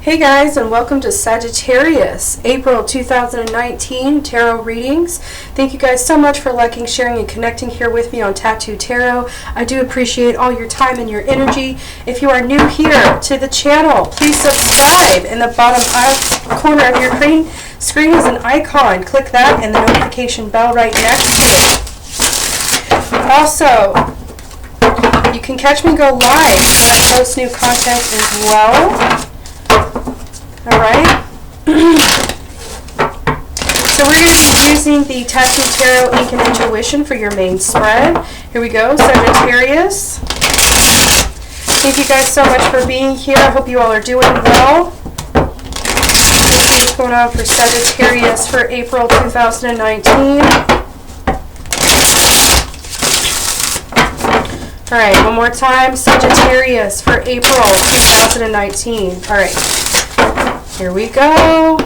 Hey guys, and welcome to Sagittarius, April 2019 Tarot Readings. Thank you guys so much for liking, sharing, and connecting here with me on Tattoo Tarot. I do appreciate all your time and your energy. If you are new here to the channel, please subscribe. In the bottom corner of your screen is an icon. Click that and the notification bell right next to it. Also, you can catch me go live when I post new content as well. Alright, so we're going to be using the Tattoo Tarot Ink and Intuition for your main spread. Here we go, Sagittarius. Thank you guys so much for being here. I hope you all are doing well. Let's see what's going on for Sagittarius for April 2019. Alright, one more time, Sagittarius for April 2019. Alright. Here we go.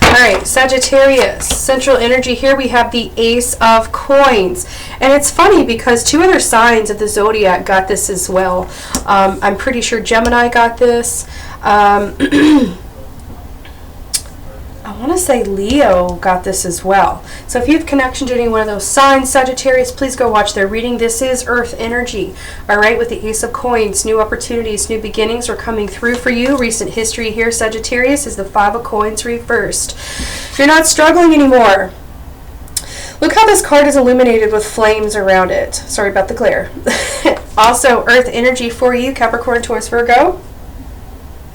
Alright, Sagittarius, central energy. Here we have the Ace of Coins. And it's funny because two other signs of the zodiac got this as well. I'm pretty sure Gemini got this. I want to say Leo got this as well. So if you have connection to any one of those signs, Sagittarius, please go watch their reading. This is Earth energy. All right, with the Ace of Coins, new opportunities, new beginnings are coming through for you. Recent history here, Sagittarius, is the Five of Coins reversed. You're not struggling anymore. Look how this card is illuminated with flames around it. Sorry about the glare. Also, Earth energy for you, Capricorn, Taurus, Virgo.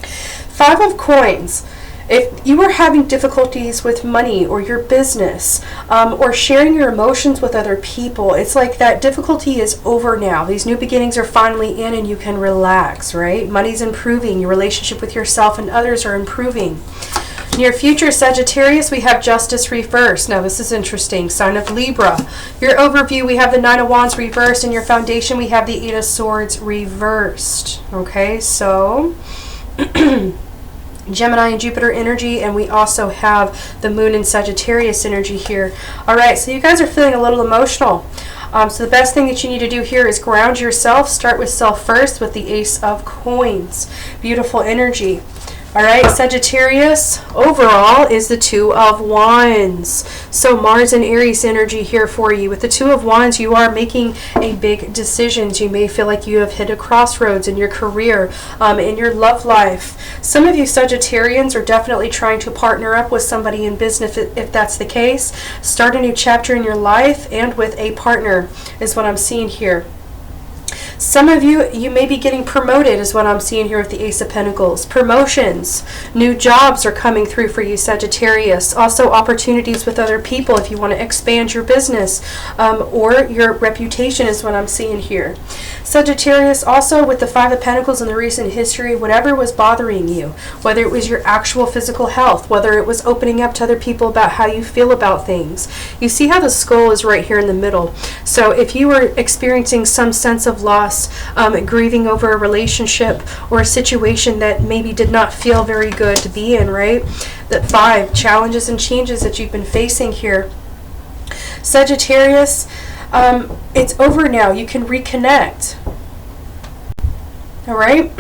Five of Coins. If you are having difficulties with money or your business or sharing your emotions with other people, it's like that difficulty is over now. These new beginnings are finally in and you can relax, right? Money's improving. Your relationship with yourself and others are improving. Near future, Sagittarius, we have Justice reversed. Now, this is interesting. Sign of Libra. Your overview, we have the Nine of Wands reversed. In your foundation, we have the Eight of Swords reversed. Okay, so... Gemini and Jupiter energy, and we also have the Moon and Sagittarius energy here. Alright, so you guys are feeling a little emotional. So the best thing that you need to do here is ground yourself. Start with self first with the Ace of Coins. Beautiful energy. Alright, Sagittarius, overall is the Two of Wands. So Mars and Aries energy here for you. With the Two of Wands, you are making a big decisions. You may feel like you have hit a crossroads in your career, in your love life. Some of you Sagittarians are definitely trying to partner up with somebody in business if that's the case. Start a new chapter in your life and with a partner is what I'm seeing here. Some of you, you may be getting promoted is what I'm seeing here with the Ace of Pentacles. Promotions, new jobs are coming through for you, Sagittarius. Also opportunities with other people if you want to expand your business or your reputation is what I'm seeing here. Sagittarius, also with the Five of Pentacles in the recent history, whatever was bothering you, whether it was your actual physical health, whether it was opening up to other people about how you feel about things. You see how the skull is right here in the middle. So if you were experiencing some sense of loss, grieving over a relationship or a situation that maybe did not feel very good to be in, right? The five challenges and changes that you've been facing here. Sagittarius, it's over now. You can reconnect. All right?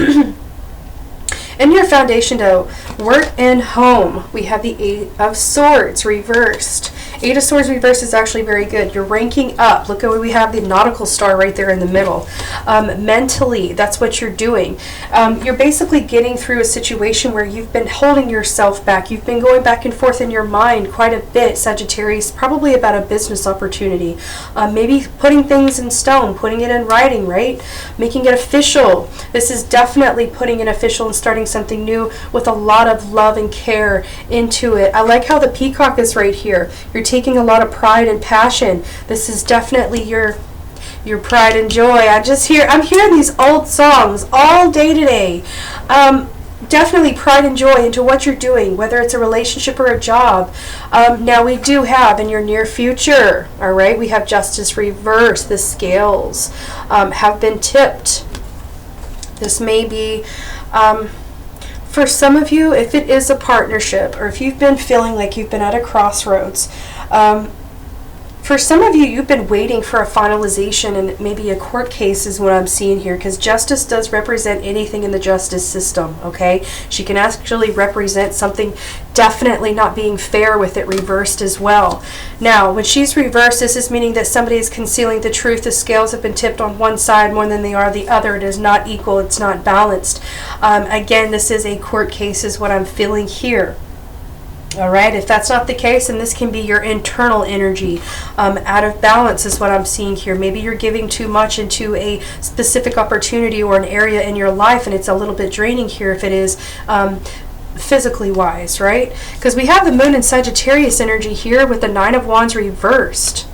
In your foundation, though, work and home, we have the Eight of Swords reversed. Eight of Swords reversed is actually very good. You're ranking up. Look at where we have the nautical star right there in the middle. Mentally, that's what you're doing. You're basically getting through a situation where you've been holding yourself back. You've been going back and forth in your mind quite a bit, Sagittarius, probably about a business opportunity. Maybe putting things in stone, putting it in writing, right? Making it official. This is definitely putting it official and starting something new with a lot of love and care into it. I like how the peacock is right here. You're taking a lot of pride and passion. This is definitely your pride and joy. I'm hearing these old songs all day today. Definitely pride and joy into what you're doing, whether it's a relationship or a job. Now we do have in your near future, all right, we have Justice reversed. The scales have been tipped. This may be for some of you, if it is a partnership, or if you've been feeling like you've been at a crossroads, For some of you, you've been waiting for a finalization and maybe a court case is what I'm seeing here, because justice does represent anything in the justice system, okay? She can actually represent something definitely not being fair with it reversed as well. Now, when she's reversed, this is meaning that somebody is concealing the truth. The scales have been tipped on one side more than they are the other. It is not equal. It's not balanced. Again, this is a court case is what I'm feeling here. All right, if that's not the case, then this can be your internal energy out of balance is what I'm seeing here. Maybe you're giving too much into a specific opportunity or an area in your life, and it's a little bit draining here if it is physically wise, right? Because we have the moon in Sagittarius energy here with the Nine of Wands reversed.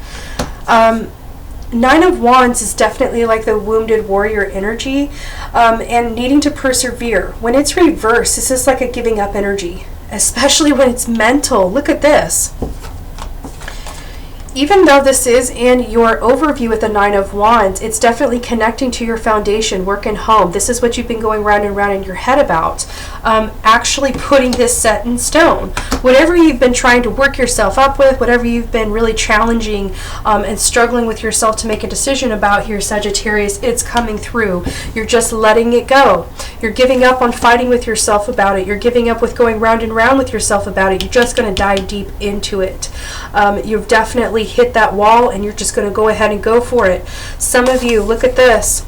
Nine of Wands is definitely like the wounded warrior energy and needing to persevere. When it's reversed, this is like a giving up energy, especially when it's mental. Look at this. Even though this is in your overview with the Nine of Wands, it's definitely connecting to your foundation, work and home. This is what you've been going round and round in your head about. Actually putting this set in stone. Whatever you've been trying to work yourself up with, whatever you've been really challenging and struggling with yourself to make a decision about here, Sagittarius, it's coming through. You're just letting it go. You're giving up on fighting with yourself about it. You're giving up with going round and round with yourself about it. You're just going to dive deep into it. You've definitely hit that wall and you're just going to go ahead and go for it. Some of you, look at this.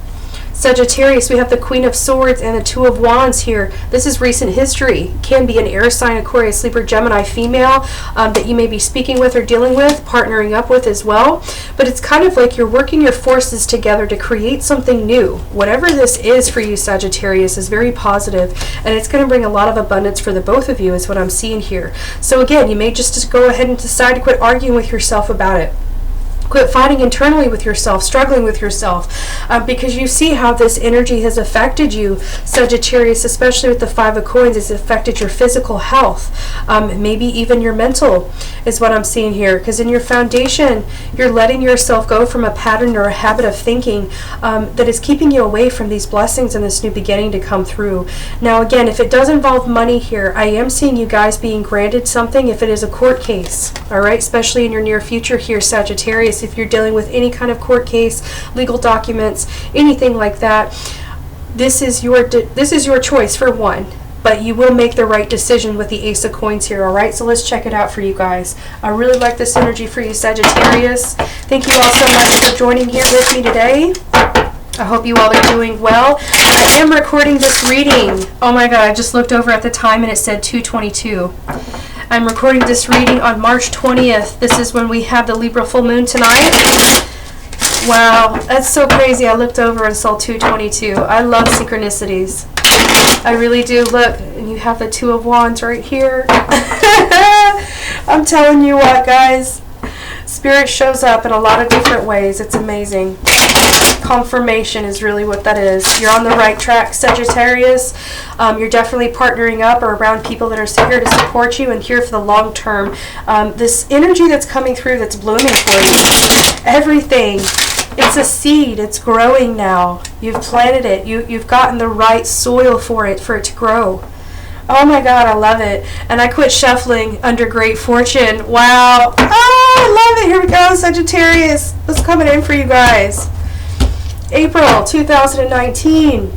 Sagittarius, we have the Queen of Swords and the Two of Wands here. This is recent history. Can be an air sign, Aquarius, Libra, Gemini female that you may be speaking with or dealing with, partnering up with as well. But it's kind of like you're working your forces together to create something new. Whatever this is for you, Sagittarius, is very positive, and it's going to bring a lot of abundance for the both of you is what I'm seeing here. So again, you may just go ahead and decide to quit arguing with yourself about it. Quit fighting internally with yourself, struggling with yourself, because you see how this energy has affected you, Sagittarius, especially with the Five of Coins. It's affected your physical health, maybe even your mental is what I'm seeing here, because in your foundation, you're letting yourself go from a pattern or a habit of thinking that is keeping you away from these blessings and this new beginning to come through. Now, again, if it does involve money here, I am seeing you guys being granted something if it is a court case, all right, especially in your near future here, Sagittarius. If you're dealing with any kind of court case, legal documents, anything like that, this is your choice for one, but you will make the right decision with the Ace of Coins here, all right? So let's check it out for you guys. I really like this energy for you, Sagittarius. Thank you all so much for joining here with me today. I hope you all are doing well. I am recording this reading. Oh my God, I just looked over at the time and it said 2:22. I'm recording this reading on March 20th. This is when we have the Libra full moon tonight. Wow, that's so crazy. I looked over and saw 2:22. I love synchronicities. I really do. Look, and you have the Two of Wands right here. I'm telling you what, guys. Spirit shows up in a lot of different ways. It's amazing. Confirmation is really what that is. You're on the right track, Sagittarius. You're definitely partnering up or around people that are here to support you and here for the long term. This energy that's coming through, that's blooming for you, everything, it's a seed. It's growing now. You've planted it. You've gotten the right soil for it to grow. Oh my God, I love it. And I quit shuffling under great fortune. Wow. Oh, I love it. Here we go, Sagittarius. What's coming in for you guys? April 2019.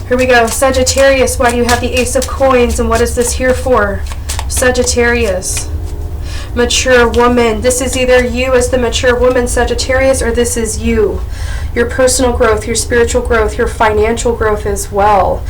Here we go. Sagittarius, why do you have the Ace of Coins and what is this here for? Sagittarius. Mature woman. This is either you as the mature woman, Sagittarius, or this is you. Your personal growth, your spiritual growth, your financial growth as well.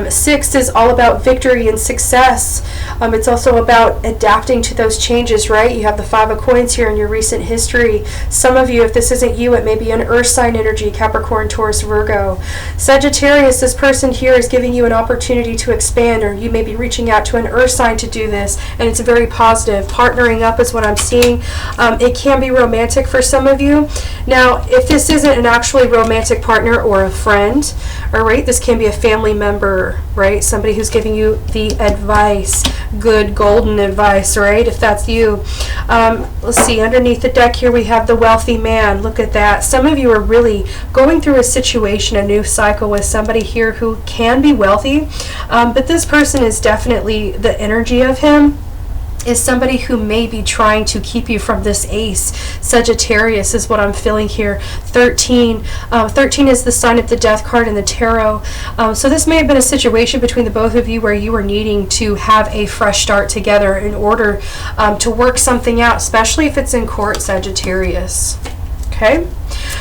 Six is all about victory and success. It's also about adapting to those changes, right? You have the Five of Coins here in your recent history. Some of you, if this isn't you, it may be an earth sign energy, Capricorn, Taurus, Virgo. Sagittarius, this person here is giving you an opportunity to expand, or you may be reaching out to an earth sign to do this, and it's very positive. Partnering up is what I'm seeing. It can be romantic for some of you. Now, if this isn't an actually romantic partner or a friend, all right, this can be a family member, right? Somebody who's giving you the advice, good golden advice, right? If that's you. Let's see, underneath the deck here we have the wealthy man. Look at that. Some of you are really going through a situation, a new cycle with somebody here who can be wealthy, but this person is definitely the energy of him is somebody who may be trying to keep you from this ace. Sagittarius is what I'm feeling here. 13. 13 is the sign of the death card in the tarot. So this may have been a situation between the both of you where you were needing to have a fresh start together in order to work something out, especially if it's in court, Sagittarius. Okay.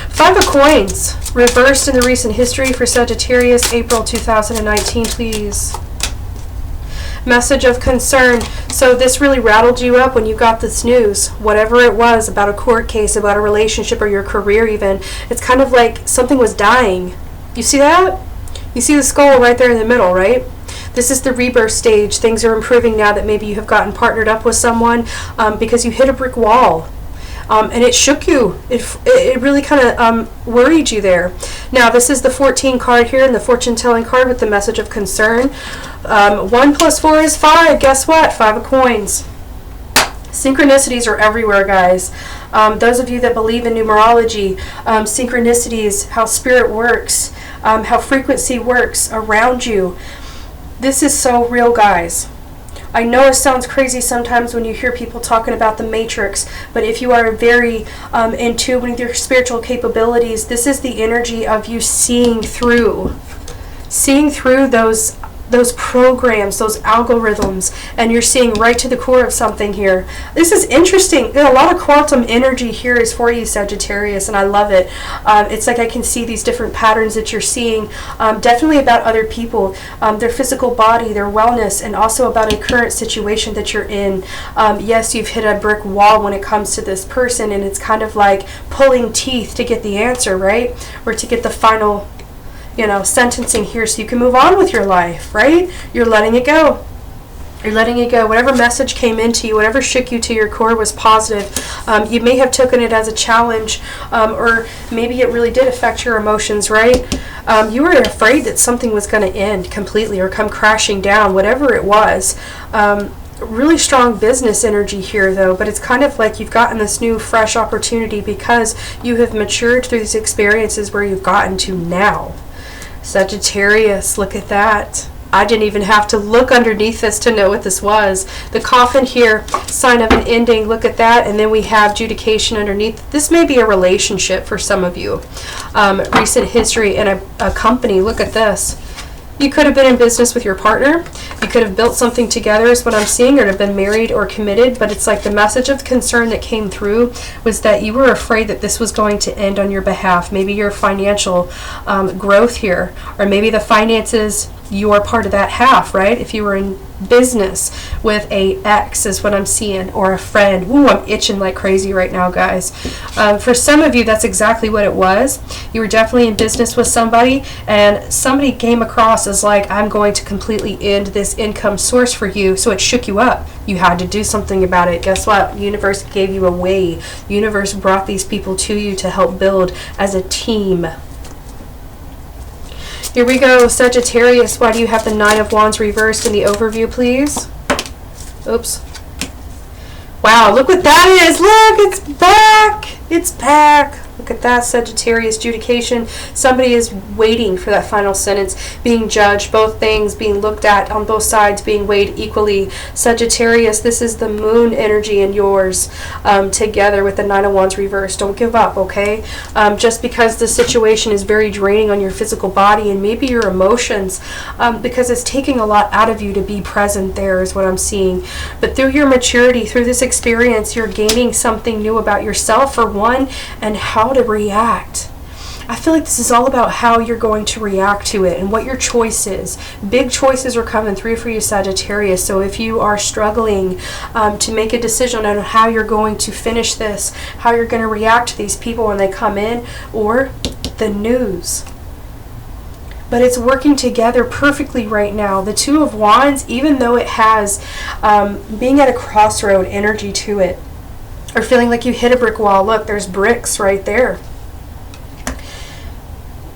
5 of Coins, reversed in the recent history for Sagittarius, April 2019, please. Message of concern. So this really rattled you up when you got this news, whatever it was, about a court case, about a relationship, or your career even. It's kind of like something was dying. You see that? You see the skull right there in the middle, right? This is the rebirth stage. Things are improving now that maybe you have gotten partnered up with someone because you hit a brick wall. And it shook you. It really kind of worried you there. Now, this is the 14 card here, and the fortune-telling card with the message of concern. 1 + 4 is 5. Guess what? 5 of Coins. Synchronicities are everywhere, guys. Those of you that believe in numerology, synchronicities, how spirit works, how frequency works around you. This is so real, guys. I know it sounds crazy sometimes when you hear people talking about the matrix, but if you are very in tune with your spiritual capabilities, this is the energy of you seeing through those programs, those algorithms, and you're seeing right to the core of something here. This is interesting. A lot of quantum energy here is for you, Sagittarius, and I love it. It's like I can see these different patterns that you're seeing, definitely about other people, their physical body, their wellness, and also about a current situation that you're in. Yes, you've hit a brick wall when it comes to this person, and it's kind of like pulling teeth to get the answer, right? Or to get the final sentencing here so you can move on with your life, right? You're letting it go. You're letting it go. Whatever message came into you, whatever shook you to your core was positive. You may have taken it as a challenge, or maybe it really did affect your emotions, right? You were afraid that something was going to end completely or come crashing down, whatever it was. Really strong business energy here, though, but it's kind of like you've gotten this new fresh opportunity because you have matured through these experiences where you've gotten to now. Sagittarius, look at that. I didn't even have to look underneath this to know what this was. The coffin here, sign of an ending, look at that, and then we have adjudication underneath. This may be a relationship for some of you. Recent history and a company, look at this. You could have been in business with your partner. You could have built something together is what I'm seeing, or have been married or committed, but it's like the message of concern that came through was that you were afraid that this was going to end on your behalf. Maybe your financial growth here, or maybe the finances, you are part of that half, right? If you were in business with a ex is what I'm seeing, or a friend. Ooh, I'm itching like crazy right now, guys. For some of you, that's exactly what it was. You were definitely in business with somebody, and somebody came across as like, I'm going to completely end this income source for you, so it shook you up. You had to do something about it. Guess what? The universe gave you a way. The universe brought these people to you to help build as a team. Here we go, Sagittarius. Why do you have the 9 of Wands reversed in the overview, please? Oops. Wow, look what that is. Look, it's back. It's back. Look at that, Sagittarius, adjudication. Somebody is waiting for that final sentence, being judged, both things being looked at on both sides, being weighed equally. Sagittarius, this is the moon energy in yours together with the 9 of Wands reversed. Don't give up, okay? Just because the situation is very draining on your physical body and maybe your emotions, because it's taking a lot out of you to be present there is what I'm seeing. But through your maturity, through this experience, you're gaining something new about yourself, for one, and how to react. I feel like this is all about how you're going to react to it and what your choice is. Big choices are coming through for you, Sagittarius. So if you are struggling to make a decision on how you're going to finish this, how you're going to react to these people when they come in, or the news. But it's working together perfectly right now. The 2 of Wands, even though it has being at a crossroad energy to it, or feeling like you hit a brick wall. Look, there's bricks right there.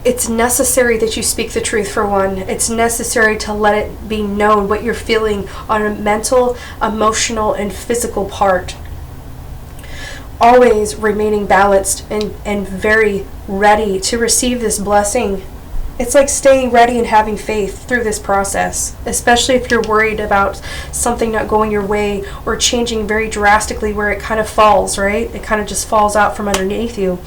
It's necessary that you speak the truth, for one. It's necessary to let it be known what you're feeling on a mental, emotional, and physical part. Always remaining balanced and very ready to receive this blessing. It's like staying ready and having faith through this process, especially if you're worried about something not going your way or changing very drastically where it kind of falls, right? It kind of just falls out from underneath you.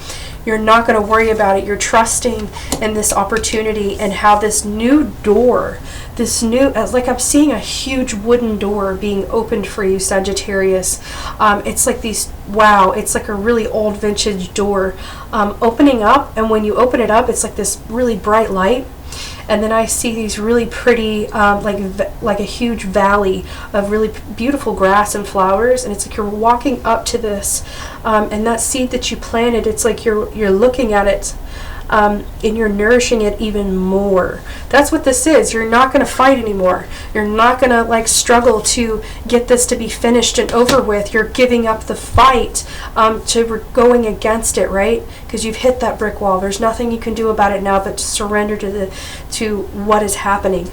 You're not going to worry about it. You're trusting in this opportunity and how this new door, like I'm seeing a huge wooden door being opened for you, Sagittarius. It's like it's like a really old vintage door opening up, and when you open it up, it's like this really bright light. And then I see these really pretty, like a huge valley of really beautiful grass and flowers, and it's like you're walking up to this, and that seed that you planted, it's like you're looking at it, and you're nourishing it even more. That's what this is. You're not going to fight anymore. You're not going to like struggle to get this to be finished and over with. You're giving up the fight to going against it, right? Because you've hit that brick wall. There's nothing you can do about it now but to surrender to what is happening.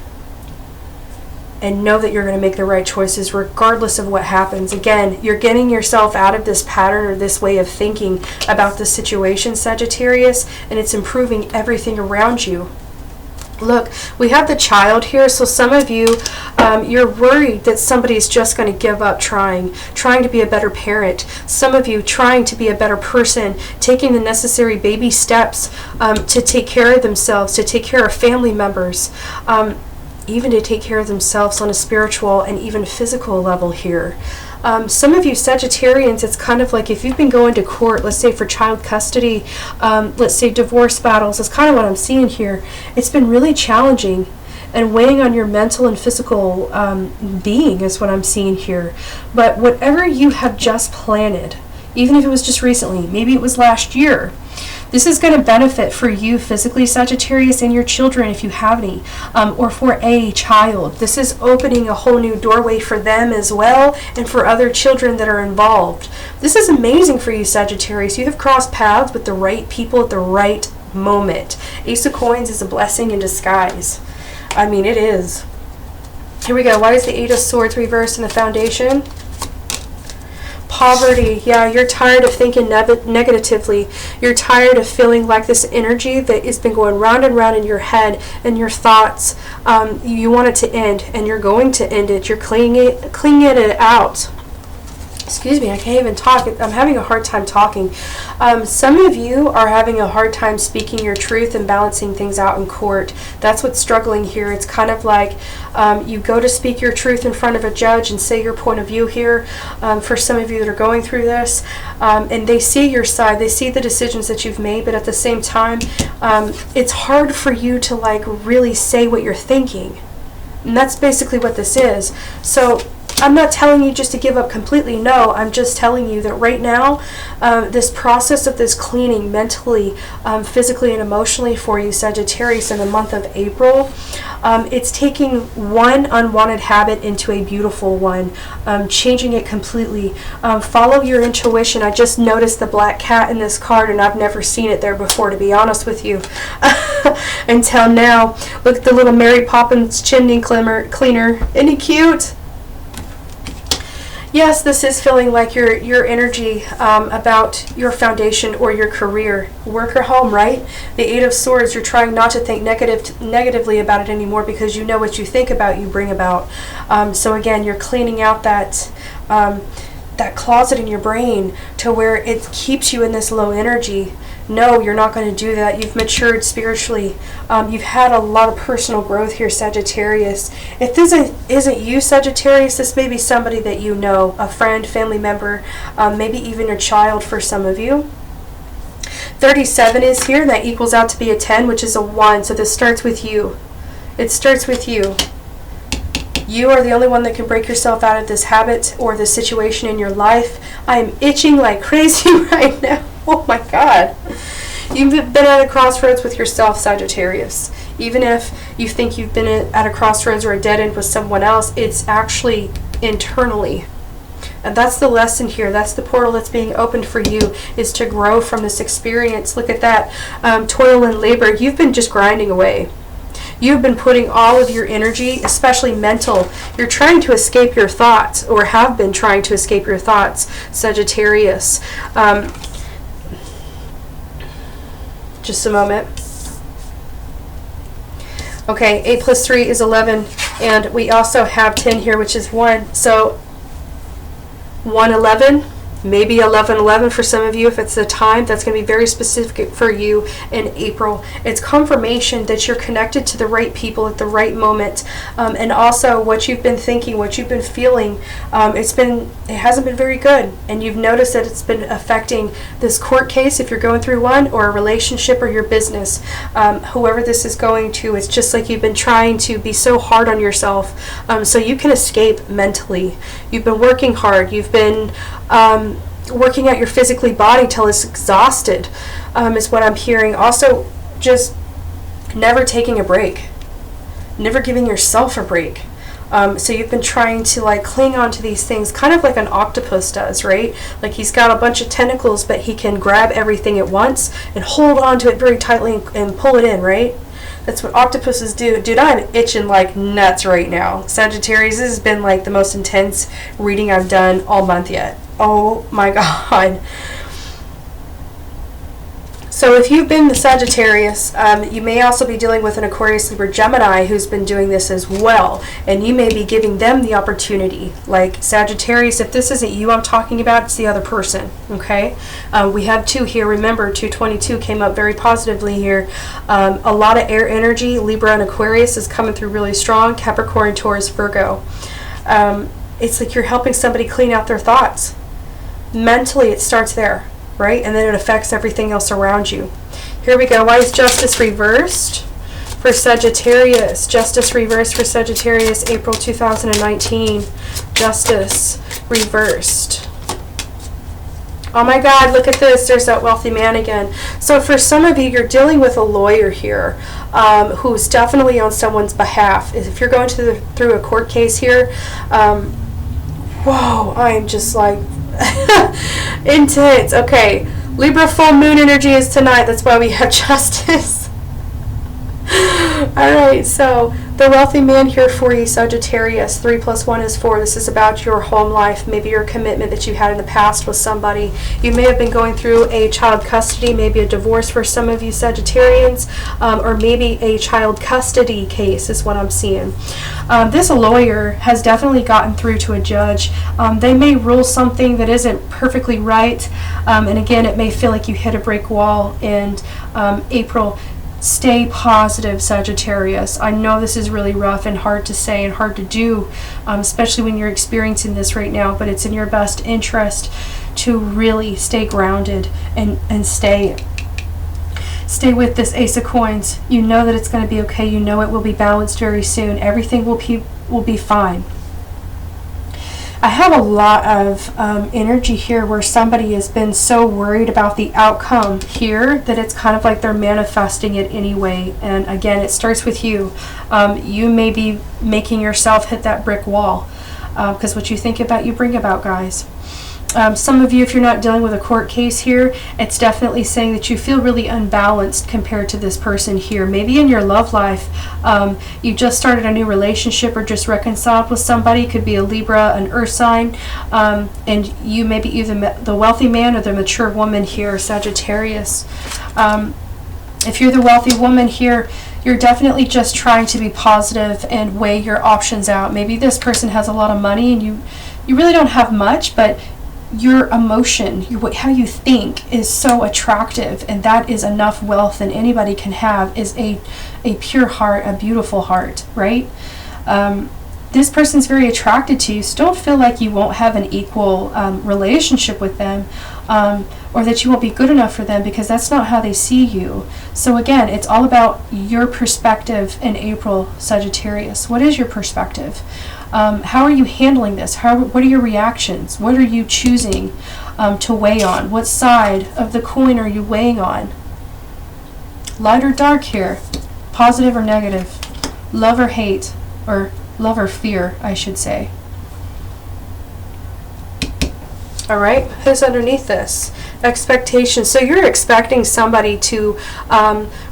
And know that you're going to make the right choices regardless of what happens. Again, you're getting yourself out of this pattern or this way of thinking about the situation, Sagittarius, and it's improving everything around you. Look, we have the Child here, so some of you, you're worried that somebody's just going to give up trying to be a better parent. Some of you trying to be a better person, taking the necessary baby steps to take care of themselves, to take care of family members, even to take care of themselves on a spiritual and even physical level here. Some of you Sagittarians, it's kind of like if you've been going to court, let's say for child custody, let's say divorce battles, it's kind of what I'm seeing here. It's been really challenging and weighing on your mental and physical being is what I'm seeing here. But whatever you have just planted, even if it was just recently, maybe it was last year, this is going to benefit for you physically, Sagittarius, and your children if you have any, or for a child. This is opening a whole new doorway for them as well, and for other children that are involved. This is amazing for you, Sagittarius. You have crossed paths with the right people at the right moment. Ace of Coins is a blessing in disguise. I mean, it is. Here we go. Why is the Eight of Swords reversed in the foundation? Poverty. Yeah, you're tired of thinking negatively. You're tired of feeling like this energy that has been going round and round in your head and your thoughts. You want it to end, and you're going to end it. You're cleaning it out. Excuse me, I can't even talk. I'm having a hard time talking. Some of you are having a hard time speaking your truth and balancing things out in court. That's what's struggling here. It's kind of like you go to speak your truth in front of a judge and say your point of view here. For some of you that are going through this, and they see your side, they see the decisions that you've made, but at the same time, it's hard for you to like really say what you're thinking. And that's basically what this is. So I'm not telling you just to give up completely. No, I'm just telling you that right now, this process of this cleaning mentally, physically, and emotionally for you, Sagittarius, in the month of April, it's taking one unwanted habit into a beautiful one, changing it completely. Follow your intuition. I just noticed the black cat in this card, and I've never seen it there before, to be honest with you, until now. Look at the little Mary Poppins chimney cleaner. Isn't he cute? Yes, this is feeling like your energy about your foundation or your career. Work or home, right? The Eight of Swords, you're trying not to think negatively about it anymore because you know what you think about, you bring about. So again, you're cleaning out that closet in your brain to where it keeps you in this low energy. No, you're not going to do that. You've matured spiritually. You've had a lot of personal growth here, Sagittarius. If this isn't you, Sagittarius, this may be somebody that you know, a friend, family member, maybe even a child for some of you. 37 is here. That equals out to be a 10, which is a 1. So this starts with you. It starts with you. You are the only one that can break yourself out of this habit or this situation in your life. I am itching like crazy right now. Oh my God. You've been at a crossroads with yourself, Sagittarius. Even if you think you've been at a crossroads or a dead end with someone else, it's actually internally. And that's the lesson here. That's the portal that's being opened for you, is to grow from this experience. Look at that. Toil and labor. You've been just grinding away. You've been putting all of your energy, especially mental. You're trying to escape your thoughts, or have been trying to escape your thoughts, Sagittarius. Just a moment. Okay, 8 plus 3 is 11, and we also have 10 here, which is 1. So 111, maybe 1111 for some of you if it's the time. That's going to be very specific for you in April. It's confirmation that you're connected to the right people at the right moment, and also what you've been thinking, what you've been feeling. It hasn't been very good, and you've noticed that it's been affecting this court case if you're going through one, or a relationship, or your business. Whoever this is going to, it's just like you've been trying to be so hard on yourself so you can escape mentally. You've been working hard. You've been working out your physically body till it's exhausted, is what I'm hearing. Also, just never taking a break, never giving yourself a break. So you've been trying to like cling on to these things, kind of like an octopus does, right? Like he's got a bunch of tentacles, but he can grab everything at once and hold on to it very tightly and pull it in, right? That's what octopuses do. Dude, I'm itching like nuts right now. Sagittarius, this has been like the most intense reading I've done all month yet. Oh my God. So if you've been the Sagittarius, you may also be dealing with an Aquarius, Libra, Gemini who's been doing this as well. And you may be giving them the opportunity. Like Sagittarius, if this isn't you I'm talking about, it's the other person, okay? We have 2 here. Remember, 222 came up very positively here. A lot of air energy. Libra and Aquarius is coming through really strong. Capricorn, Taurus, Virgo. It's like you're helping somebody clean out their thoughts. Mentally, it starts there, right? And then it affects everything else around you. Here we go. Why is justice reversed for Sagittarius? Justice reversed for Sagittarius, April 2019. Justice reversed. Oh my God, look at this. There's that wealthy man again. So for some of you, you're dealing with a lawyer here who's definitely on someone's behalf. If you're going through a court case here, whoa, I am just like intense. Okay, Libra full moon energy is tonight. That's why we have justice. All right, so the wealthy man here for you, Sagittarius. 3 plus 1 is 4. This is about your home life, maybe your commitment that you had in the past with somebody. You may have been going through a child custody, maybe a divorce for some of you Sagittarians, or maybe a child custody case is what I'm seeing. This lawyer has definitely gotten through to a judge. They may rule something that isn't perfectly right, and again, it may feel like you hit a brick wall in April. Stay positive, Sagittarius. I know this is really rough and hard to say and hard to do, especially when you're experiencing this right now, but it's in your best interest to really stay grounded and stay with this Ace of Coins. You know that it's going to be okay. You know it will be balanced very soon. Everything will be fine. I have a lot of energy here where somebody has been so worried about the outcome here that it's kind of like they're manifesting it anyway. And again, it starts with you. You may be making yourself hit that brick wall because what you think about, you bring about, guys. Some of you, if you're not dealing with a court case here, it's definitely saying that you feel really unbalanced compared to this person here. Maybe in your love life, you just started a new relationship or just reconciled with somebody. Could be a Libra, an Earth sign, and you may be either the wealthy man or the mature woman here, Sagittarius. If you're the wealthy woman here, you're definitely just trying to be positive and weigh your options out. Maybe this person has a lot of money and you really don't have much, but your emotion, how you think is so attractive, and that is enough wealth than anybody can have, is a pure heart, a beautiful heart, right? This person's very attracted to you, so don't feel like you won't have an equal relationship with them, or that you won't be good enough for them, because that's not how they see you. So again, it's all about your perspective in April, Sagittarius. What is your perspective? How are you handling this? What are your reactions? What are you choosing to weigh on? What side of the coin are you weighing on? Light or dark here? Positive or negative? Love or hate? Or love or fear, I should say. All right, who's underneath this? Expectations. So you're expecting somebody to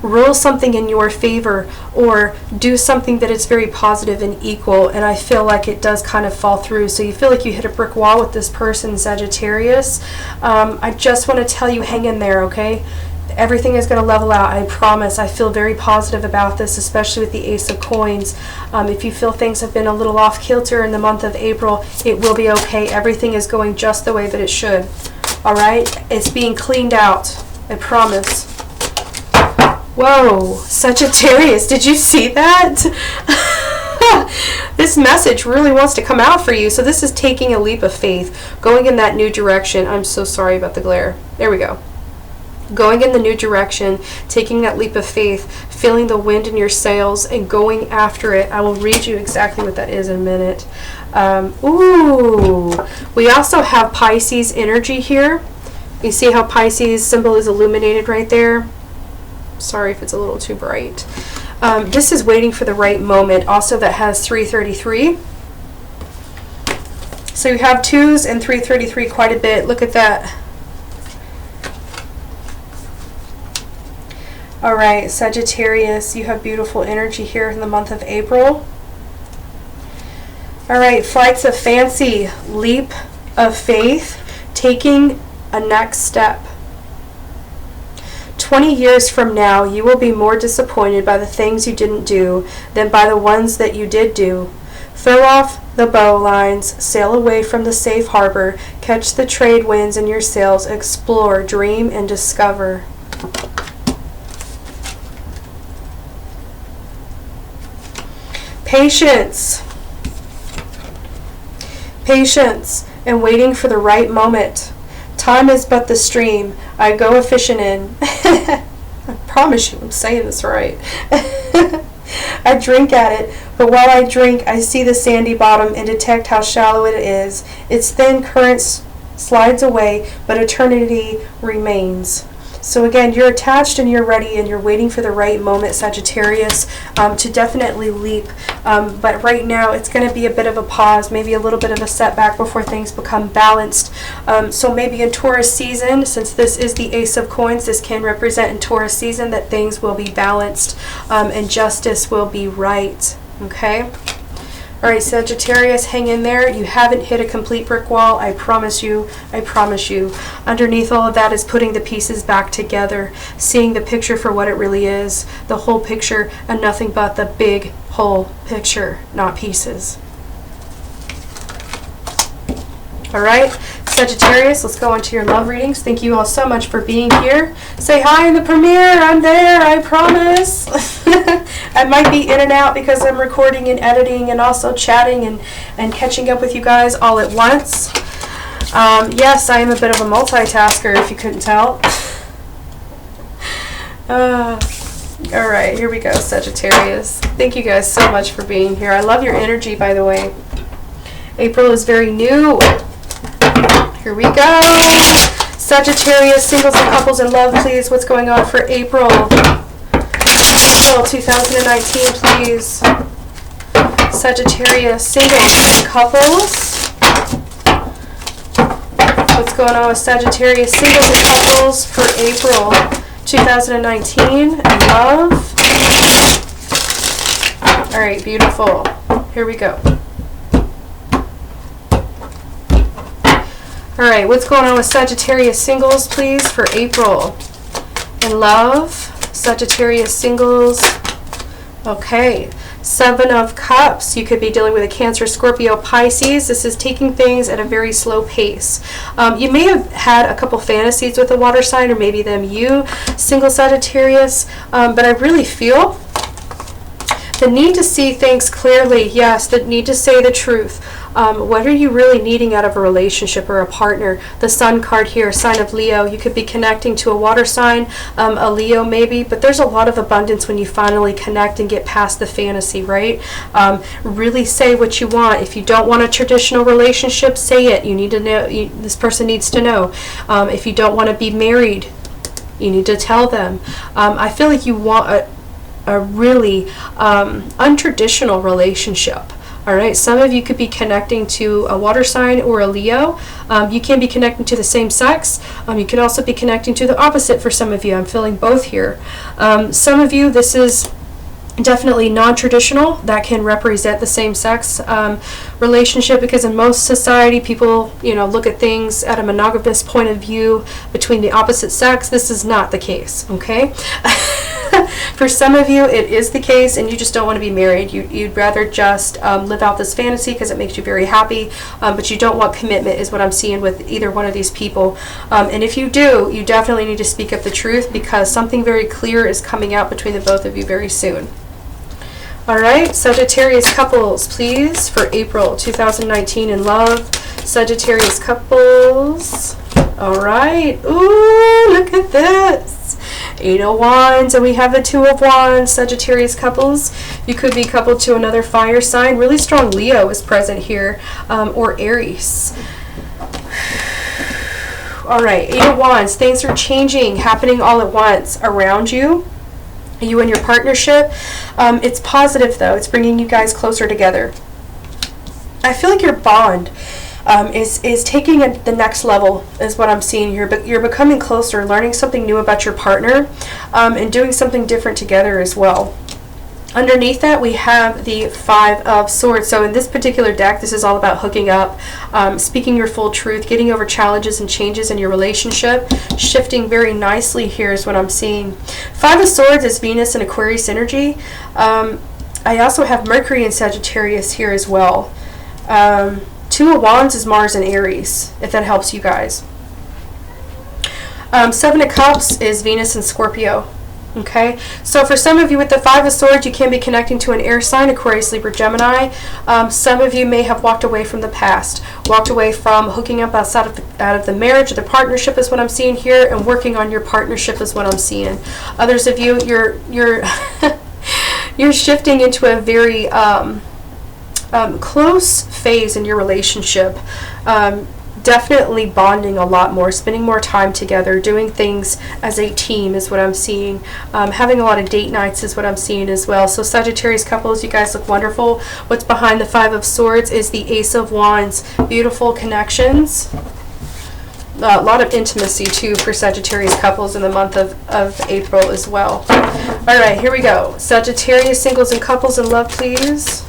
rule something in your favor or do something that is very positive and equal, and I feel like it does kind of fall through. So you feel like you hit a brick wall with this person, Sagittarius. I just want to tell you, hang in there, okay? Everything is going to level out, I promise. I feel very positive about this, especially with the Ace of Coins. If you feel things have been a little off kilter in the month of April, it will be okay. Everything is going just the way that it should. All right? It's being cleaned out. I promise. Whoa, Sagittarius, did you see that? This message really wants to come out for you. So this is taking a leap of faith, going in that new direction. I'm so sorry about the glare. There we go. Going in the new direction, taking that leap of faith, feeling the wind in your sails, and going after it. I will read you exactly what that is in a minute. Ooh, we also have Pisces energy here. You see how Pisces symbol is illuminated right there? Sorry if it's a little too bright. This is waiting for the right moment. Also, that has 333. So you have 2s and 333 quite a bit. Look at that. All right, Sagittarius, you have beautiful energy here in the month of April. All right, flights of fancy, leap of faith, taking a next step. 20 years from now, you will be more disappointed by the things you didn't do than by the ones that you did do. Throw off the bow lines, sail away from the safe harbor, catch the trade winds in your sails, explore, dream, and discover. Patience. Patience and waiting for the right moment. Time is but the stream I go a-fishing in. I promise you I'm saying this right. I drink at it, but while I drink, I see the sandy bottom and detect how shallow it is. Its thin current slides away, but eternity remains. So again, you're attached and you're ready and you're waiting for the right moment, Sagittarius, to definitely leap. But right now, it's going to be a bit of a pause, maybe a little bit of a setback before things become balanced. So maybe in Taurus season, since this is the Ace of Coins, this can represent in Taurus season that things will be balanced and justice will be right. Okay? All right, Sagittarius, hang in there. You haven't hit a complete brick wall. I promise you. I promise you. Underneath all of that is putting the pieces back together, seeing the picture for what it really is, the whole picture, and nothing but the big whole picture, not pieces. All right, Sagittarius, let's go on to your love readings. Thank you all so much for being here. Say hi in the premiere. I'm there, I promise. I might be in and out because I'm recording and editing and also chatting and catching up with you guys all at once. Yes, I am a bit of a multitasker, if you couldn't tell. All right, here we go, Sagittarius. Thank you guys so much for being here. I love your energy, by the way. April is very new. Here we go. Sagittarius, singles and couples in love, please. What's going on for April? April 2019, please. Sagittarius, singles and couples. What's going on with Sagittarius, singles and couples for April 2019 in love? All right, beautiful. Here we go. All right, what's going on with Sagittarius singles, please, for April? In love, Sagittarius singles. Okay, 7 of Cups. You could be dealing with a Cancer, Scorpio, Pisces. This is taking things at a very slow pace. You may have had a couple fantasies with a water sign, or maybe them you, single Sagittarius, but I really feel the need to see things clearly. Yes, the need to say the truth. What are you really needing out of a relationship or a partner? The Sun card here, sign of Leo. You could be connecting to a water sign, a Leo maybe, but there's a lot of abundance when you finally connect and get past the fantasy, right? Really say what you want. If you don't want a traditional relationship, say it. You need to know, this person needs to know. If you don't want to be married, you need to tell them. I feel like you want a really untraditional relationship. All right, some of you could be connecting to a water sign or a Leo. You can be connecting to the same sex. You can also be connecting to the opposite for some of you. I'm feeling both here. Some of you, this is definitely non-traditional, that can represent the same-sex relationship, because in most society people, you know, look at things at a monogamous point of view between the opposite sex. This is not the case, okay? For some of you it is the case, and you just don't want to be married. You'd rather just live out this fantasy because it makes you very happy, but you don't want commitment, is what I'm seeing with either one of these people. And if you do, you definitely need to speak up the truth, because something very clear is coming out between the both of you very soon. Alright, Sagittarius couples, please, for April 2019 in love. Sagittarius couples. Alright. Ooh, look at this. 8 of Wands, and we have the 2 of Wands. Sagittarius couples. You could be coupled to another fire sign. Really strong Leo is present here, or Aries. Alright, 8 of Wands. Things are changing, happening all at once around you. You and your partnership. It's positive though. It's bringing you guys closer together. I feel like your bond is taking it the next level, is what I'm seeing here. But you're becoming closer, learning something new about your partner, and doing something different together as well. Underneath that, we have the 5 of Swords. So in this particular deck, this is all about hooking up, speaking your full truth, getting over challenges and changes in your relationship, shifting very nicely here is what I'm seeing. 5 of Swords is Venus and Aquarius energy. I also have Mercury and Sagittarius here as well. 2 of Wands is Mars and Aries, if that helps you guys. 7 of Cups is Venus and Scorpio. Okay, so for some of you with the 5 of Swords, you can be connecting to an air sign, Aquarius, Libra, Gemini. Some of you may have walked away from the past, walked away from hooking up outside of out of the marriage or the partnership is what I'm seeing here, and working on your partnership is what I'm seeing. Others of you, you're you're shifting into a very close phase in your relationship. Definitely bonding a lot more, spending more time together, doing things as a team is what I'm seeing. Having a lot of date nights is what I'm seeing as well. So Sagittarius couples, you guys look wonderful. What's behind the 5 of Swords is the Ace of Wands. Beautiful connections. A lot of intimacy too for Sagittarius couples in the month of April as well. Alright, here we go. Sagittarius singles and couples in love, please.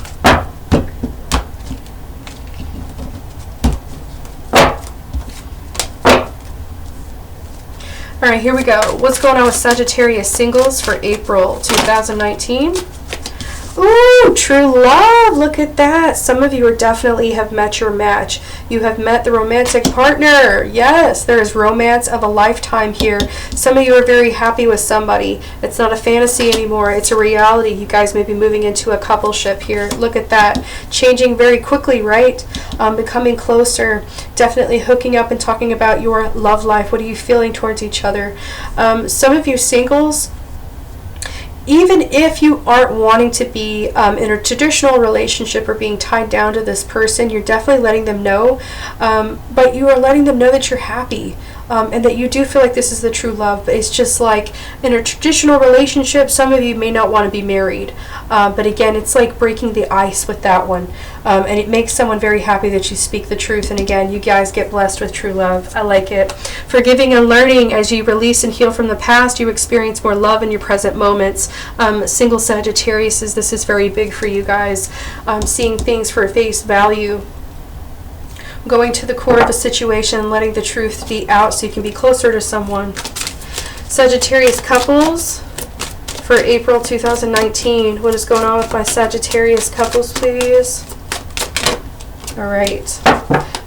Alright, here we go. What's going on with Sagittarius singles for April 2019? Ooh, true love. Look at that. Some of you are definitely have met your match. You have met the romantic partner. Yes, there is romance of a lifetime here. Some of you are very happy with somebody. It's not a fantasy anymore. It's a reality. You guys may be moving into a coupleship here. Look at that. Changing very quickly, right? Becoming closer. Definitely hooking up and talking about your love life. What are you feeling towards each other? Some of you singles, even if you aren't wanting to be in a traditional relationship or being tied down to this person, you're definitely letting them know, but you are letting them know that you're happy, and that you do feel like this is the true love. But it's just like in a traditional relationship, some of you may not want to be married, but again, it's like breaking the ice with that one, and it makes someone very happy that you speak the truth. And again, you guys get blessed with true love. I like it. Forgiving and learning. As you release and heal from the past, you experience more love in your present moments. Single Sagittarius, this is very big for you guys. Seeing things for face value. Going to the core of a situation, letting the truth be out so you can be closer to someone. Sagittarius couples for April 2019. What is going on with my Sagittarius couples, please? All right.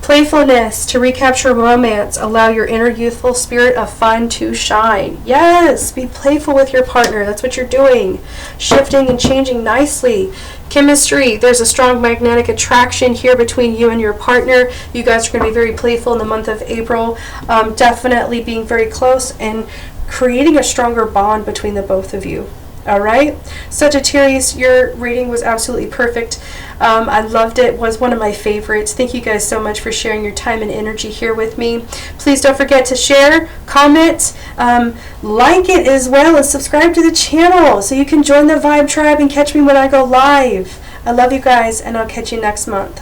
Playfulness, to recapture romance, allow your inner youthful spirit of fun to shine. Yes, be playful with your partner. That's what you're doing. Shifting and changing nicely. Chemistry, there's a strong magnetic attraction here between you and your partner. You guys are going to be very playful in the month of April. Definitely being very close and creating a stronger bond between the both of you. All right, Sagittarius, your reading was absolutely perfect. I loved it. Was one of my favorites. Thank you guys so much for sharing your time and energy here with me. Please don't forget to share, comment, like it as well, and subscribe to the channel so you can join the Vibe Tribe and catch me when I go live. I love you guys, and I'll catch you next month.